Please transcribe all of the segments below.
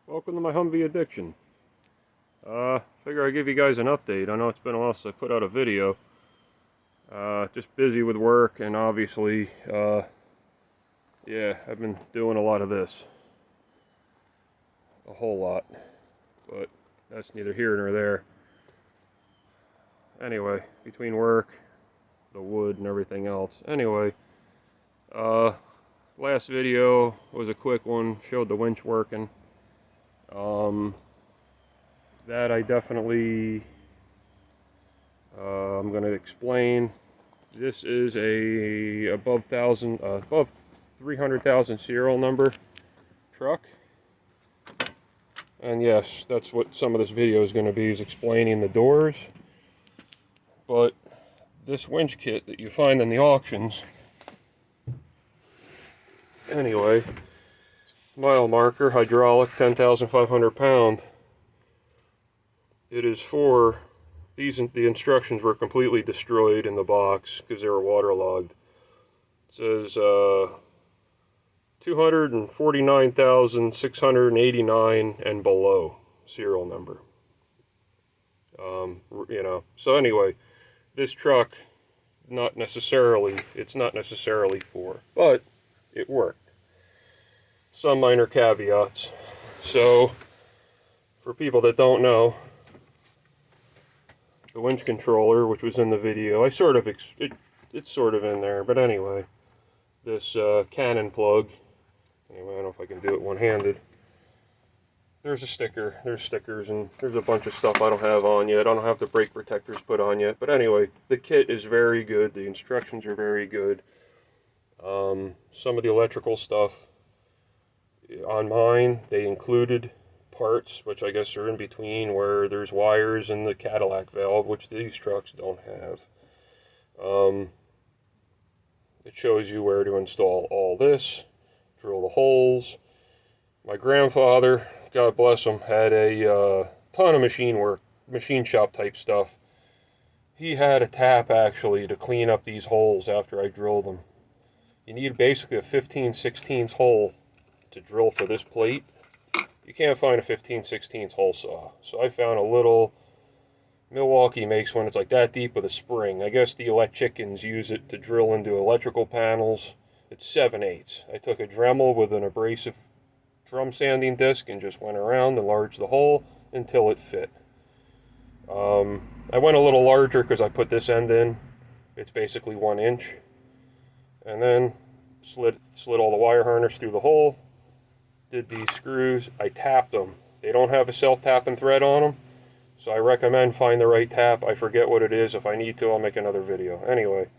Welcome to my Humvee addiction. Figure I'd give you guys an update. I know it's been a while since I put out a video. Just busy with work, and obviously, yeah, I've been doing a lot of this. A whole lot. But that's neither here nor there. Anyway, between work, the wood, and everything else. Anyway, last video was a quick one, showed the winch working. That I definitely, I'm going to explain. This is a above 300,000 serial number truck. And yes, that's what some of this video is going to be, is explaining the doors. But this winch kit that you find in the auctions, anyway, mile marker, hydraulic, 10,500 pound. It is for these. The instructions were completely destroyed in the box because they were waterlogged. It says 249,689 and below serial number. You know. So anyway, this truck, it's not necessarily for, but it worked. Some minor caveats. So, for people that don't know, the winch controller, which was in the video, it's sort of in there, but anyway, this Canon plug, anyway, I don't know if I can do it one-handed. There's a sticker, there's stickers, and there's a bunch of stuff I don't have on yet. I don't have the brake protectors put on yet, but anyway, the kit is very good, the instructions are very good. Some of the electrical stuff, on mine, they included parts, which I guess are in between where there's wires and the Cadillac valve, which these trucks don't have. It shows you where to install all this, drill the holes. My grandfather, God bless him, had a ton of machine shop type stuff. He had a tap actually to clean up these holes after I drilled them. You need basically a 15/16 hole to drill for this plate. You can't find a 15/16 hole saw. So I found a little, Milwaukee makes one, it's like that deep with a spring. I guess the electricians use it to drill into electrical panels. It's 7/8. I took a Dremel with an abrasive drum sanding disc and just went around, enlarged the hole until it fit. I went a little larger because I put this end in. It's basically 1 inch. And then slid all the wire harness through the hole. Did these screws, I tapped them. They don't have a self-tapping thread on them, so I recommend find the right tap. I forget what it is. If I need to, I'll make another video. Anyway,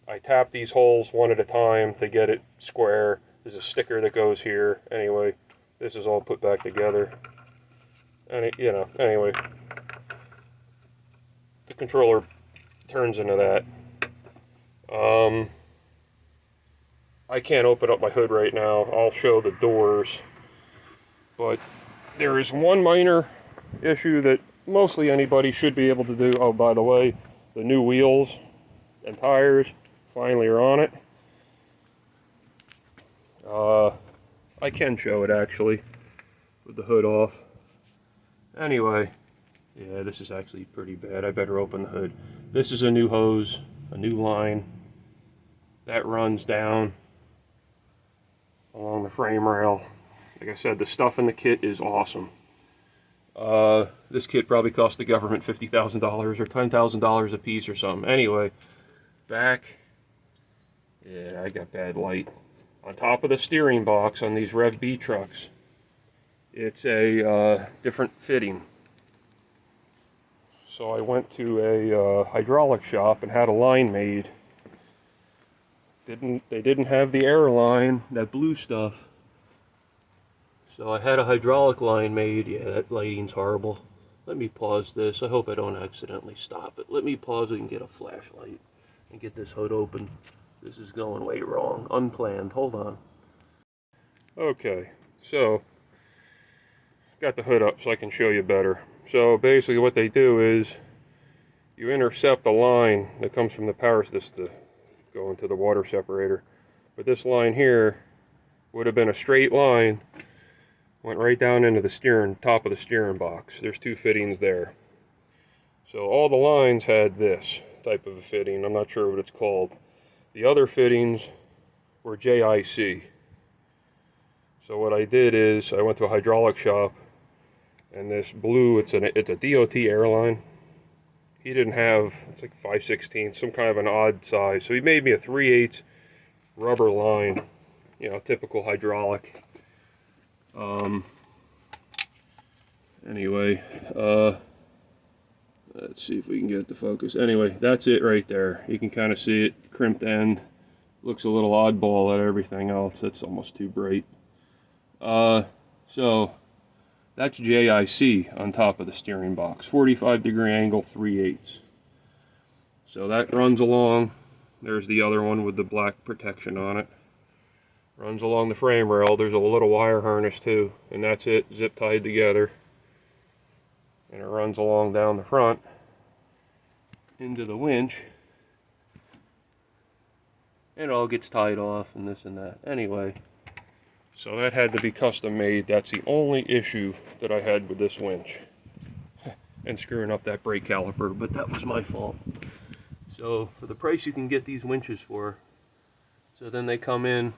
I tap these holes one at a time to get it square. There's a sticker that goes here. Anyway, this is all put back together. And you know, anyway, the controller turns into that. I can't open up my hood right now. I'll show the doors. But there is one minor issue that mostly anybody should be able to do. Oh, by the way, the new wheels and tires finally are on it. I can show it actually with the hood off. Anyway, yeah, this is actually pretty bad. I better open the hood. This is a new hose, a new line that runs down along the frame rail. Like I said, the stuff in the kit is awesome. This kit probably cost the government $50,000 or $10,000 a piece or something. Anyway, back, yeah, I got bad light. On top of the steering box on these Rev B trucks, it's a different fitting. So I went to a hydraulic shop and had a line made. They didn't have the air line, that blue stuff. So I had a hydraulic line made. Yeah, that lighting's horrible. Let me pause this. I hope I don't accidentally stop it. Let me pause it and get a flashlight and get this hood open. This is going way wrong. Unplanned. Hold on. Okay, so got the hood up so I can show you better. So basically what they do is you intercept the line that comes from the power system go into the water separator. But this line here would have been a straight line went right down into the top of the steering box. There's 2 fittings there. So all the lines had this type of a fitting. I'm not sure what it's called. The other fittings were JIC. So what I did is I went to a hydraulic shop, and this blue, it's a DOT airline. He didn't have, it's like 5/16, some kind of an odd size. So he made me a 3/8 rubber line, you know, typical hydraulic. Anyway, let's see if we can get it to focus. Anyway, that's it right there. You can kind of see it, crimped end. Looks a little oddball at everything else. It's almost too bright. So that's JIC on top of the steering box. 45-degree angle, 3/8. So that runs along. There's the other one with the black protection on it. Runs along the frame rail. There's a little wire harness too, and that's it, zip tied together. And it runs along down the front into the winch. And it all gets tied off and this and that. Anyway, so that had to be custom made. That's the only issue that I had with this winch. And screwing up that brake caliper, but that was my fault. So for the price you can get these winches for, so then they come in,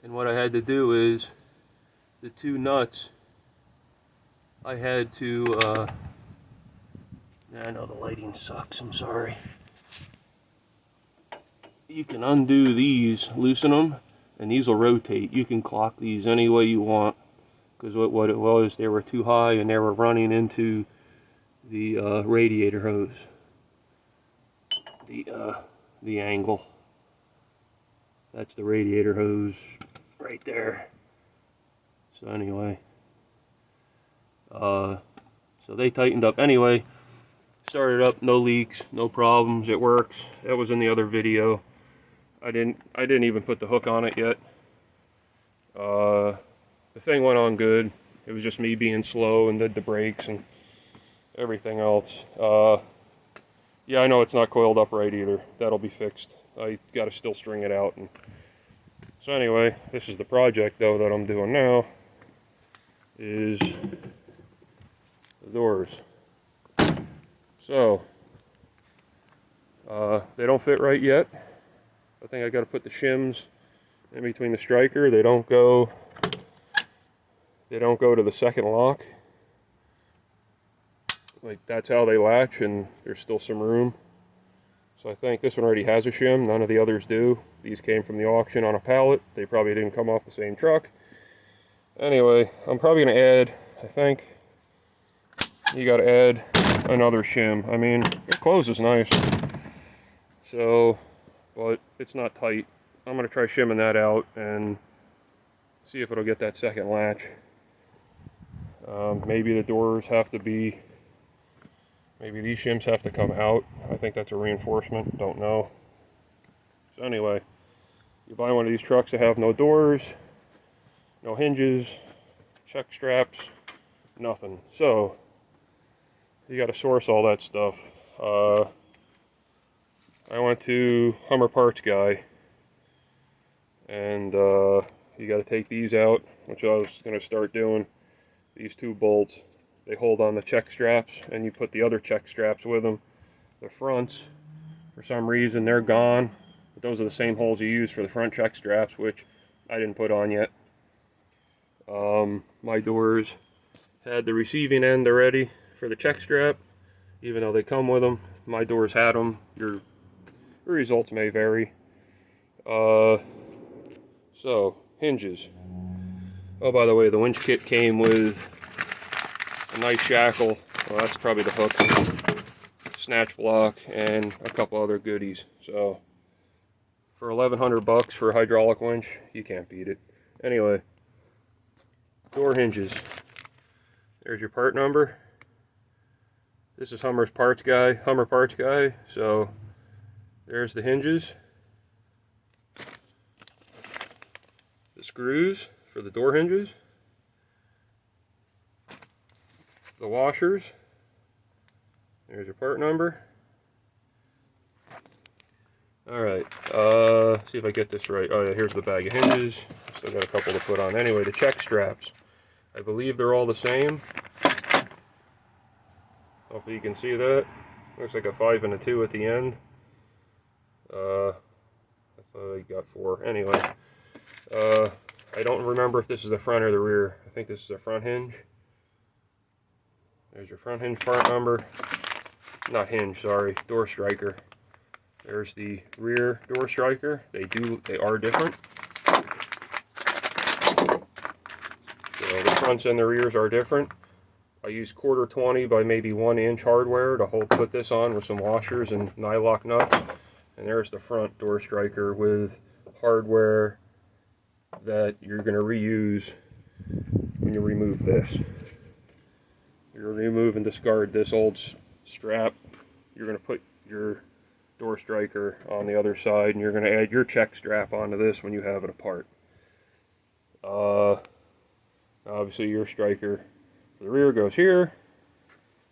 and what I had to do is the 2 nuts, I had to, I know the lighting sucks, I'm sorry. You can undo these, loosen them, and these will rotate. You can clock these any way you want, because what it was, they were too high and they were running into the radiator hose. The angle. That's the radiator hose right there. So anyway, so they tightened up. Anyway, started up, no leaks, no problems. It works. That was in the other video. I didn't even put the hook on it yet. The thing went on good. It was just me being slow and did the brakes and everything else. Yeah, I know it's not coiled up right either. That'll be fixed. I got to still string it out. And so anyway, this is the project though that I'm doing now. Is the doors. So they don't fit right yet. I think I got to put the shims in between the striker. They don't go to the second lock. Like, that's how they latch, and there's still some room. So I think this one already has a shim. None of the others do. These came from the auction on a pallet. They probably didn't come off the same truck. Anyway, I'm probably going to add, I think, you got to add another shim. I mean, it closes nice. So, but it's not tight. I'm going to try shimming that out and see if it'll get that second latch. Maybe the doors have to be, maybe these shims have to come out. I think that's a reinforcement, don't know. So anyway, you buy one of these trucks that have no doors, no hinges, check straps, nothing. So, you got to source all that stuff. I went to Hummer Parts Guy, and you got to take these out, which I was going to start doing. These 2 bolts, they hold on the check straps, and you put the other check straps with them. The fronts, for some reason, they're gone, but those are the same holes you use for the front check straps, which I didn't put on yet. My doors had the receiving end already for the check strap, even though they come with them. My doors had them. Your results may vary. So, hinges. Oh, by the way, the winch kit came with a nice shackle. Well, that's probably the hook. Snatch block and a couple other goodies. So, for $1,100 for a hydraulic winch, you can't beat it. Anyway, door hinges. There's your part number. This is Hummer Parts Guy. So, there's the hinges. The screws for the door hinges. The washers. There's your part number. Alright, see if I get this right. Oh yeah, here's the bag of hinges. Still got a couple to put on. Anyway, the check straps. I believe they're all the same. Hopefully you can see that. Looks like a 5 and a 2 at the end. I thought I got 4. Anyway, I don't remember if this is the front or the rear. I think this is the front hinge. There's your front hinge part number. Not hinge, sorry, door striker. There's the rear door striker. They are different. So the fronts and the rears are different. I use 1/4 by maybe 1 inch hardware to put this on with some washers and nylock nuts. And there's the front door striker with hardware that you're going to reuse when you remove this. You're going to remove and discard this old strap. You're going to put your door striker on the other side, and you're going to add your check strap onto this when you have it apart. Obviously your striker for the rear goes here.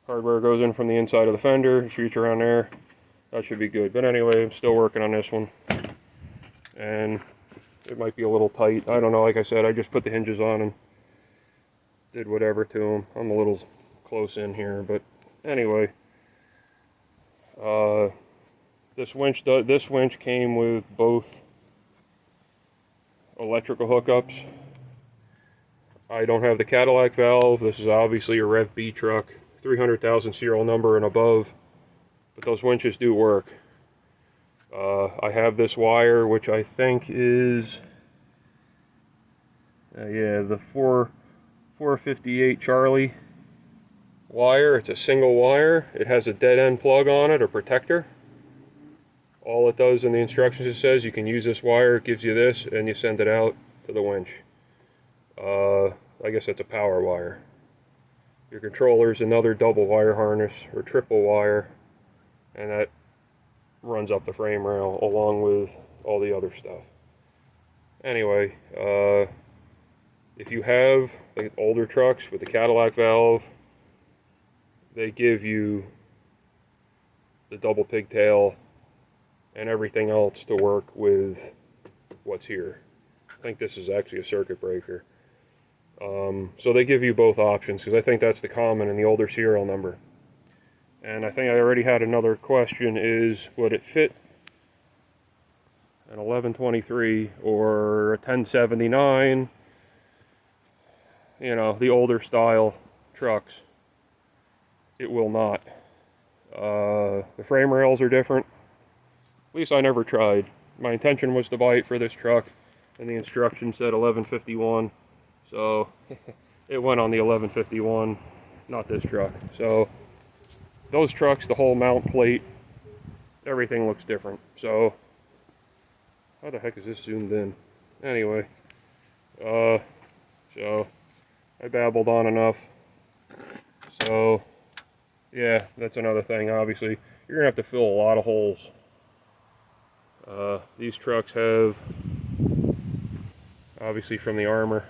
Hardware goes in from the inside of the fender, shoots around there. That should be good. But anyway, I'm still working on this one. And it might be a little tight. I don't know, like I said, I just put the hinges on and did whatever to them. I'm a little close in here, but anyway. This winch came with both electrical hookups. I don't have the Cadillac valve. This is obviously a Rev B truck, 300,000 serial number and above, but those winches do work. I have this wire, which I think is yeah, the 458 Charlie wire. It's a single wire. It has a dead end plug on it, a protector. All it does in the instructions, it says you can use this wire, it gives you this, and you send it out to the winch. I guess that's a power wire. Your controller is another double wire harness or triple wire, and that runs up the frame rail along with all the other stuff. Anyway, if you have like older trucks with the Cadillac valve, they give you the double pigtail and everything else to work with what's here. I think this is actually a circuit breaker. So they give you both options, because I think that's the common in the older serial number. And I think I already had another question, is would it fit an 1123 or a 1079, you know, the older style trucks? It will not. The frame rails are different. At least I never tried. My intention was to buy it for this truck, and the instructions said 1151, so it went on the 1151, not this truck. So those trucks, the whole mount plate, everything looks different. So how the heck is this zoomed in? Anyway, so I babbled on enough. So yeah, that's another thing. Obviously, you're gonna have to fill a lot of holes. These trucks have, obviously from the armor,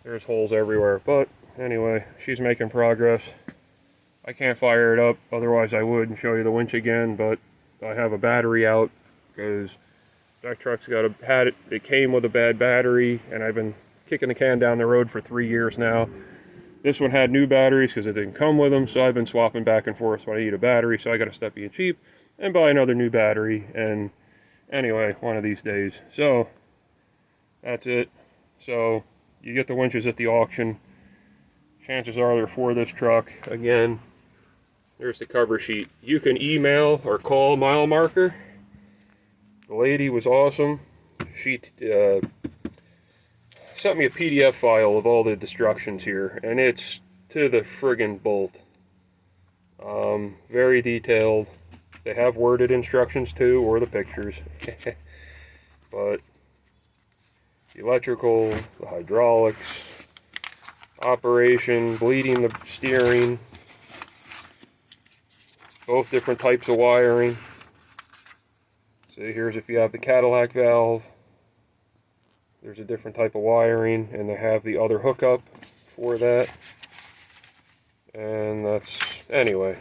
there's holes everywhere. But anyway, she's making progress. I can't fire it up, otherwise I would and show you the winch again, but I have a battery out because that truck's it came with a bad battery, and I've been kicking the can down the road for 3 years now. This one had new batteries because it didn't come with them, so I've been swapping back and forth when I need a battery, so I got to stop being cheap and buy another new battery. And anyway, one of these days. So that's it. So you get the winches at the auction. Chances are they're for this truck. Again, there's the cover sheet. You can email or call Mile Marker. The lady was awesome. She sent me a PDF file of all the instructions here, and it's to the friggin' bolt. Very detailed. They have worded instructions too, or the pictures. But the electrical, the hydraulics, operation, bleeding the steering, both different types of wiring. So here's if you have the Cadillac valve, there's a different type of wiring, and they have the other hookup for that. And that's, anyway,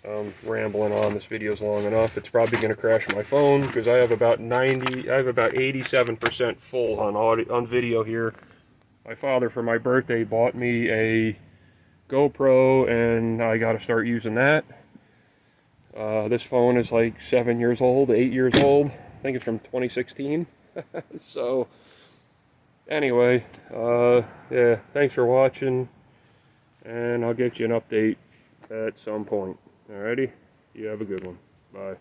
I'm rambling on. This video's long enough. It's probably going to crash my phone because I have about 87% full on audio, on video here. My father, for my birthday, bought me a GoPro, and I got to start using that. This phone is like 7 years old, 8 years old. I think it's from 2016. So, anyway, yeah, thanks for watching, and I'll get you an update at some point. Alrighty? You have a good one. Bye.